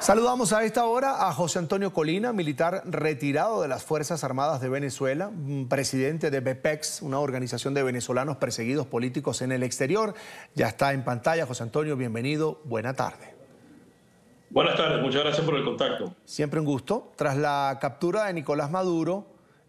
Saludamos a esta hora a José Antonio Colina, militar retirado de las Fuerzas Armadas de Venezuela, presidente de BPEX, una organización de venezolanos perseguidos políticos en el exterior. Ya está en pantalla. José Antonio, bienvenido. Buena tarde. Buenas tardes, muchas gracias por el contacto. Siempre un gusto. Tras la captura de Nicolás Maduro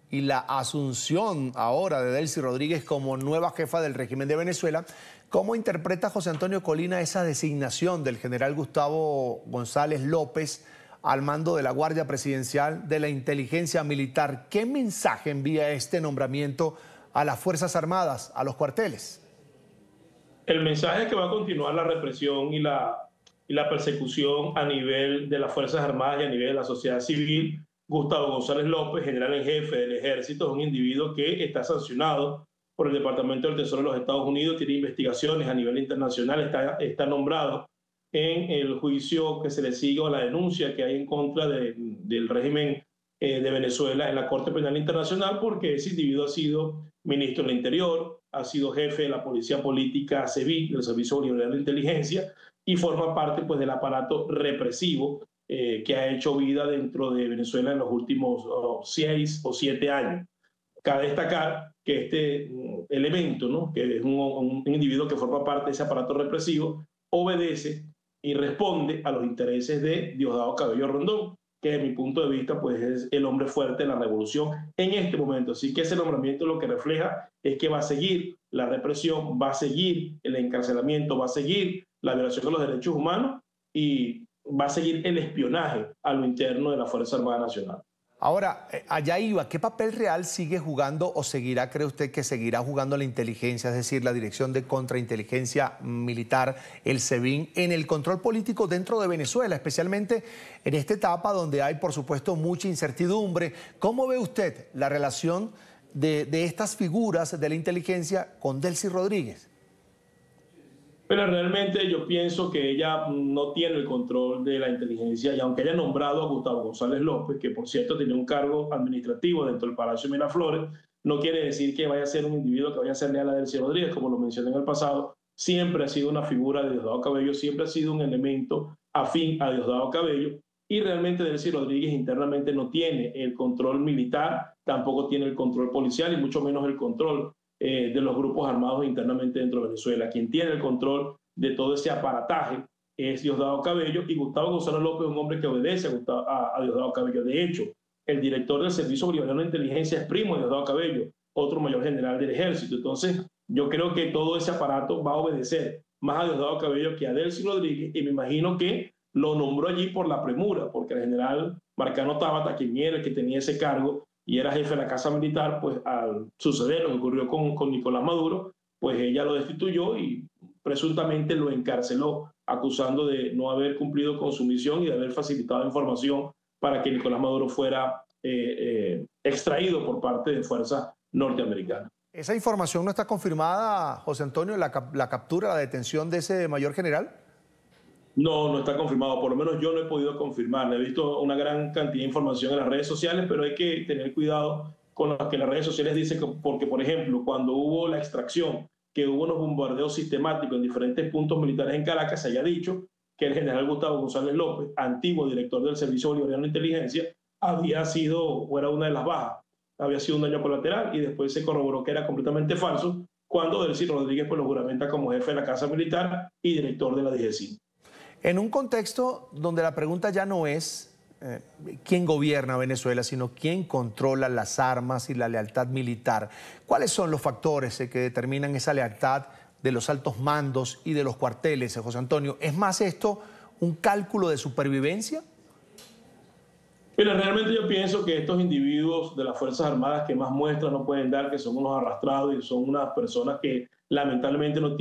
y la asunción ahora de Delcy Rodríguez como nueva jefa del régimen de Venezuela, ¿cómo interpreta José Antonio Colina esa designación del general Gustavo González López al mando de la Guardia Presidencial de la Inteligencia Militar? ¿Qué mensaje envía este nombramiento a las Fuerzas Armadas, a los cuarteles? El mensaje es que va a continuar la represión y la persecución a nivel de las Fuerzas Armadas y a nivel de la sociedad civil. Gustavo González López, general en jefe del Ejército, es un individuo que está sancionado por el Departamento del Tesoro de los Estados Unidos, tiene investigaciones a nivel internacional, está nombrado en el juicio que se le sigue a la denuncia que hay en contra del régimen de Venezuela en la Corte Penal Internacional, porque ese individuo ha sido ministro del Interior, ha sido jefe de la Policía Política CEBIN, del Servicio Bolivariano de Inteligencia, y forma parte pues, del aparato represivo que ha hecho vida dentro de Venezuela en los últimos 6 o 7 años. Cabe destacar que este elemento, ¿no?, que es un individuo que forma parte de ese aparato represivo, obedece y responde a los intereses de Diosdado Cabello Rondón, que desde mi punto de vista pues, es el hombre fuerte de la revolución en este momento. Así que ese nombramiento lo que refleja es que va a seguir la represión, va a seguir el encarcelamiento, va a seguir la violación de los derechos humanos y va a seguir el espionaje a lo interno de la Fuerza Armada Nacional. Ahora, allá iba, ¿qué papel real sigue jugando o seguirá, cree usted que seguirá jugando la inteligencia, es decir, la Dirección de Contrainteligencia Militar, el SEBIN, en el control político dentro de Venezuela, especialmente en esta etapa donde hay, por supuesto, mucha incertidumbre? ¿Cómo ve usted la relación de estas figuras de la inteligencia con Delcy Rodríguez? Pero realmente yo pienso que ella no tiene el control de la inteligencia, y aunque haya nombrado a Gustavo González López, que por cierto tenía un cargo administrativo dentro del Palacio de Miraflores, no quiere decir que vaya a ser un individuo que vaya a ser leal a Delcy Rodríguez, como lo mencioné en el pasado. Siempre ha sido una figura de Diosdado Cabello, siempre ha sido un elemento afín a Diosdado Cabello, y realmente Delcy Rodríguez internamente no tiene el control militar, tampoco tiene el control policial y mucho menos el control de los grupos armados internamente dentro de Venezuela. Quien tiene el control de todo ese aparataje es Diosdado Cabello, y Gustavo González López es un hombre que obedece a Diosdado Cabello. De hecho, el director del Servicio Bolivariano de Inteligencia es primo de Diosdado Cabello, otro mayor general del Ejército. Entonces, yo creo que todo ese aparato va a obedecer más a Diosdado Cabello que a Delcy Rodríguez, y me imagino que lo nombró allí por la premura, porque el general Marcano Tábata, quien era el que tenía ese cargo y era jefe de la Casa Militar, pues al suceder lo que ocurrió con Nicolás Maduro, pues ella lo destituyó y presuntamente lo encarceló, acusando de no haber cumplido con su misión y de haber facilitado información para que Nicolás Maduro fuera extraído por parte de fuerzas norteamericanas. ¿Esa información no está confirmada, José Antonio, la captura, la detención de ese mayor general? No, no está confirmado. Por lo menos yo no he podido confirmar. He visto una gran cantidad de información en las redes sociales, pero hay que tener cuidado con lo que las redes sociales dicen, porque, por ejemplo, cuando hubo la extracción, que hubo unos bombardeos sistemáticos en diferentes puntos militares en Caracas, se haya dicho que el general Gustavo González López, antiguo director del Servicio Bolivariano de Inteligencia, había sido, o era una de las bajas, había sido un daño colateral, y después se corroboró que era completamente falso, cuando Delcy Rodríguez pues, lo juramenta como jefe de la Casa Militar y director de la DGCIN. En un contexto donde la pregunta ya no es quién gobierna Venezuela, sino quién controla las armas y la lealtad militar, ¿cuáles son los factores que determinan esa lealtad de los altos mandos y de los cuarteles, José Antonio? ¿Es más esto un cálculo de supervivencia? Mira, realmente yo pienso que estos individuos de las Fuerzas Armadas que más muestras no pueden dar, que son unos arrastrados y son unas personas que lamentablemente no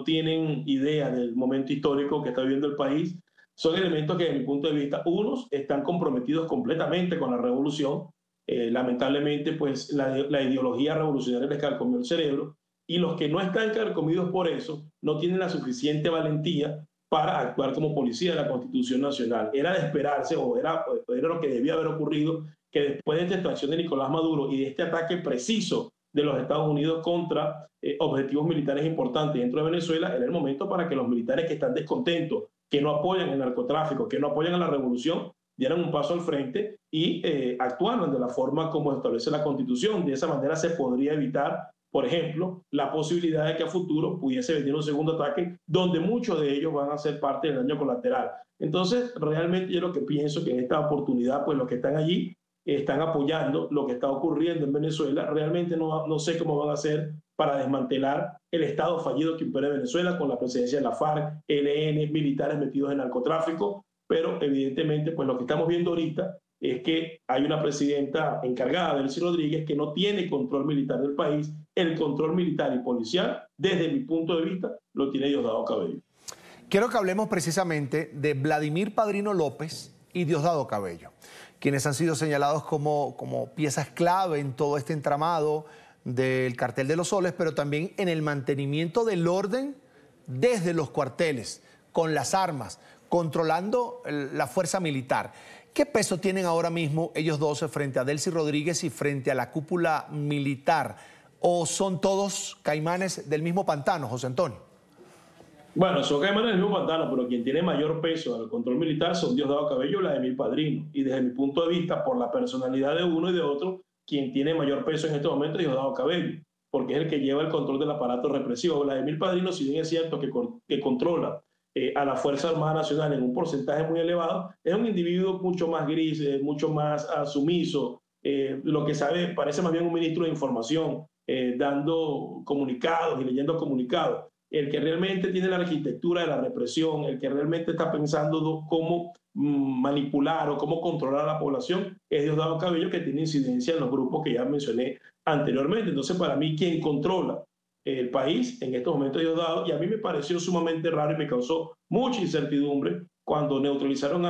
tienen idea del momento histórico que está viviendo el país, son elementos que, desde mi punto de vista, unos están comprometidos completamente con la revolución. Lamentablemente, pues la ideología revolucionaria les carcomió el cerebro, y los que no están carcomidos por eso no tienen la suficiente valentía para actuar como policía de la Constitución Nacional. Era de esperarse, o era lo que debía haber ocurrido, que después de esta extracción de Nicolás Maduro y de este ataque preciso de los Estados Unidos contra objetivos militares importantes dentro de Venezuela, era el momento para que los militares que están descontentos que no apoyan el narcotráfico, que no apoyan a la revolución, dieran un paso al frente y actuaran de la forma como establece la Constitución. De esa manera se podría evitar, por ejemplo, la posibilidad de que a futuro pudiese venir un segundo ataque donde muchos de ellos van a ser parte del daño colateral. Entonces, realmente yo lo que pienso que en esta oportunidad, pues los que están allí están apoyando lo que está ocurriendo en Venezuela. Realmente no sé cómo van a hacer para desmantelar el Estado fallido que impera en Venezuela con la presencia de la FARC, ELN, militares metidos en narcotráfico, pero evidentemente pues lo que estamos viendo ahorita es que hay una presidenta encargada, Delcy Rodríguez, que no tiene control militar del país. El control militar y policial, desde mi punto de vista, lo tiene Diosdado Cabello. Quiero que hablemos precisamente de Vladimir Padrino López y Diosdado Cabello, quienes han sido señalados como piezas clave en todo este entramado del Cartel de los Soles, pero también en el mantenimiento del orden desde los cuarteles, con las armas, controlando la fuerza militar. ¿Qué peso tienen ahora mismo ellos dos frente a Delcy Rodríguez y frente a la cúpula militar? ¿O son todos caimanes del mismo pantano, José Antonio? Bueno, son caimanes del mismo pantano, pero quien tiene mayor peso al control militar son Diosdado Cabello y Vladimir Padrino. Y desde mi punto de vista, por la personalidad de uno y de otro, quien tiene mayor peso en este momento es Diosdado Cabello, porque es el que lleva el control del aparato represivo. Vladimir Padrino, si bien es cierto que controla a la Fuerza Armada Nacional en un porcentaje muy elevado, es un individuo mucho más gris, mucho más sumiso, lo que sabe, parece más bien un ministro de información, dando comunicados y leyendo comunicados. El que realmente tiene la arquitectura de la represión, el que realmente está pensando cómo manipular o cómo controlar a la población, es Diosdado Cabello, que tiene incidencia en los grupos que ya mencioné anteriormente. Entonces, para mí, quien controla el país en estos momentos es Diosdado, y a mí me pareció sumamente raro y me causó mucha incertidumbre cuando neutralizaron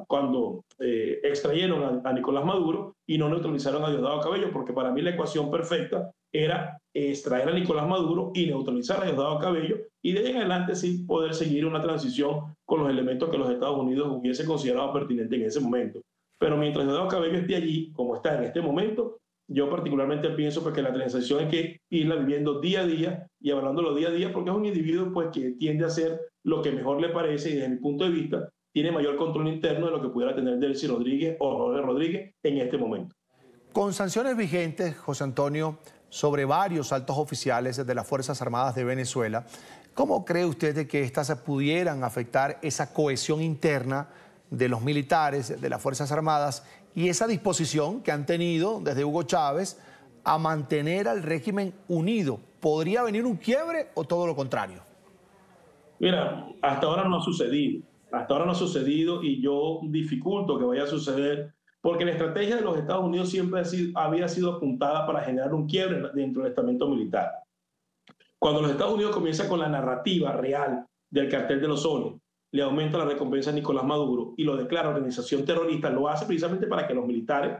cuando extrayeron a Nicolás Maduro y no neutralizaron a Diosdado Cabello, porque para mí la ecuación perfecta era extraer a Nicolás Maduro y neutralizar a Diosdado Cabello, y de ahí en adelante sí poder seguir una transición con los elementos que los Estados Unidos hubiese considerado pertinentes en ese momento. Pero mientras Diosdado Cabello esté allí, como está en este momento, yo particularmente pienso pues, que la transición hay que irla viviendo día a día y hablándolo día a día, porque es un individuo pues, que tiende a hacer lo que mejor le parece y desde mi punto de vista tiene mayor control interno de lo que pudiera tener Delcy Rodríguez o Robert Rodríguez en este momento. Con sanciones vigentes, José Antonio, sobre varios altos oficiales de las Fuerzas Armadas de Venezuela, ¿cómo cree usted de que estas pudieran afectar esa cohesión interna de los militares, de las Fuerzas Armadas y esa disposición que han tenido desde Hugo Chávez a mantener al régimen unido? ¿Podría venir un quiebre o todo lo contrario? Mira, hasta ahora no ha sucedido. Hasta ahora no ha sucedido y yo dificulto que vaya a suceder porque la estrategia de los Estados Unidos siempre había sido apuntada para generar un quiebre dentro del estamento militar. Cuando los Estados Unidos comienzan con la narrativa real del Cartel de los Soles, le aumenta la recompensa a Nicolás Maduro y lo declara organización terrorista, lo hace precisamente para que los militares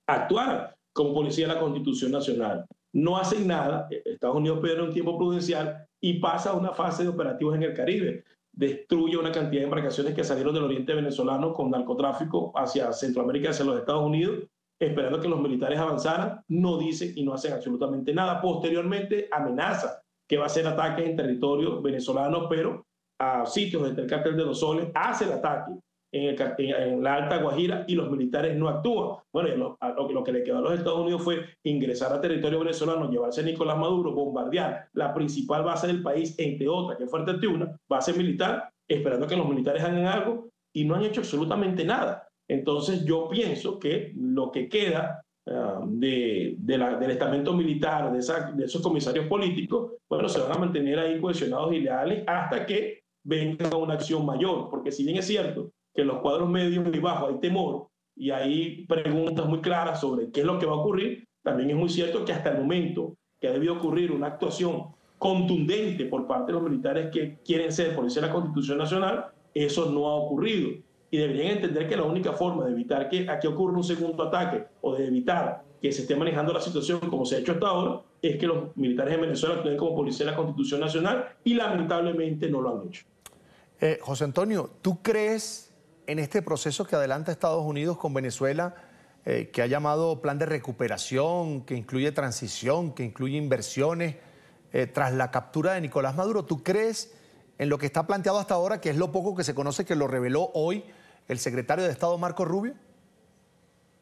actuaran como policía de la Constitución Nacional. No hacen nada, Estados Unidos pierde un tiempo prudencial y pasa a una fase de operativos en el Caribe. Destruye una cantidad de embarcaciones que salieron del oriente venezolano con narcotráfico hacia Centroamérica, hacia los Estados Unidos, esperando que los militares avanzaran. No dicen y no hacen absolutamente nada. Posteriormente amenaza que va a hacer ataques en territorio venezolano, pero a sitios desde el Cartel de los Soles, hace el ataque en la Alta Guajira y los militares no actúan. Bueno, lo que le quedó a los Estados Unidos fue ingresar a territorio venezolano, llevarse a Nicolás Maduro, bombardear la principal base del país, entre otras, que es Fuerte Tiuna, base militar, esperando que los militares hagan algo, y no han hecho absolutamente nada. Entonces yo pienso que lo que queda del estamento militar, de esos comisarios políticos, bueno, se van a mantener ahí cohesionados y leales hasta que venga una acción mayor, porque si bien es cierto que en los cuadros medios y bajos hay temor y hay preguntas muy claras sobre qué es lo que va a ocurrir, también es muy cierto que hasta el momento que ha debido ocurrir una actuación contundente por parte de los militares que quieren ser policía de la Constitución Nacional, eso no ha ocurrido. Y deberían entender que la única forma de evitar que aquí ocurra un segundo ataque o de evitar que se esté manejando la situación como se ha hecho hasta ahora, es que los militares en Venezuela actúen como policía de la Constitución Nacional y lamentablemente no lo han hecho. José Antonio, ¿tú crees en este proceso que adelanta Estados Unidos con Venezuela, que ha llamado plan de recuperación, que incluye transición, que incluye inversiones, tras la captura de Nicolás Maduro? ¿Tú crees en lo que está planteado hasta ahora, que es lo poco que se conoce, que lo reveló hoy el secretario de Estado Marco Rubio?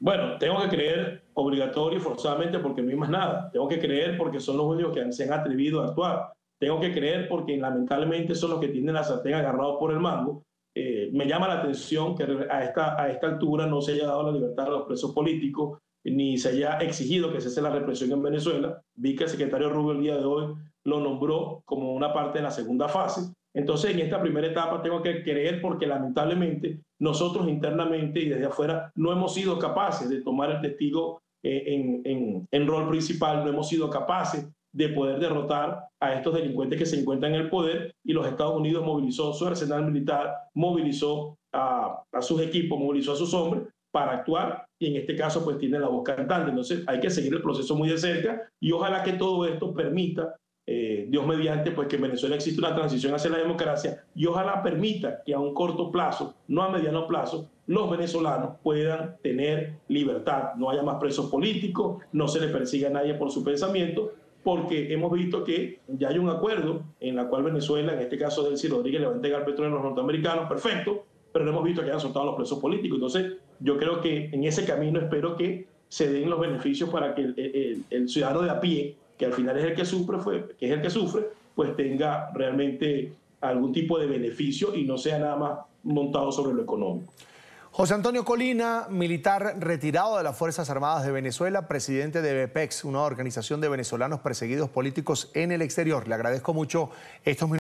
Bueno, tengo que creer obligatorio y forzadamente porque no hay más nada. Tengo que creer porque son los únicos que se han atrevido a actuar. Tengo que creer porque lamentablemente son los que tienen la sartén agarrado por el mango. Me llama la atención que a esta altura no se haya dado la libertad a los presos políticos, ni se haya exigido que cese la represión en Venezuela. Vi que el secretario Rubio el día de hoy lo nombró como una parte de la segunda fase. Entonces, en esta primera etapa tengo que creer porque lamentablemente nosotros internamente y desde afuera no hemos sido capaces de tomar el testigo en rol principal, no hemos sido capaces de poder derrotar a estos delincuentes que se encuentran en el poder, y los Estados Unidos movilizó su arsenal militar, movilizó a sus equipos, movilizó a sus hombres para actuar, y en este caso pues tiene la voz cantante. Entonces hay que seguir el proceso muy de cerca y ojalá que todo esto permita, Dios mediante, pues que en Venezuela existe una transición hacia la democracia, y ojalá permita que a un corto plazo, no a mediano plazo, los venezolanos puedan tener libertad, no haya más presos políticos, no se le persiga a nadie por su pensamiento, porque hemos visto que ya hay un acuerdo en el cual Venezuela, en este caso Delcy Rodríguez, le va a entregar petróleo a los norteamericanos, perfecto, pero no hemos visto que hayan soltado los presos políticos. Entonces, yo creo que en ese camino espero que se den los beneficios para que el ciudadano de a pie, que al final es el que sufre, pues tenga realmente algún tipo de beneficio y no sea nada más montado sobre lo económico. José Antonio Colina, militar retirado de las Fuerzas Armadas de Venezuela, presidente de BPEX, una organización de venezolanos perseguidos políticos en el exterior. Le agradezco mucho estos minutos.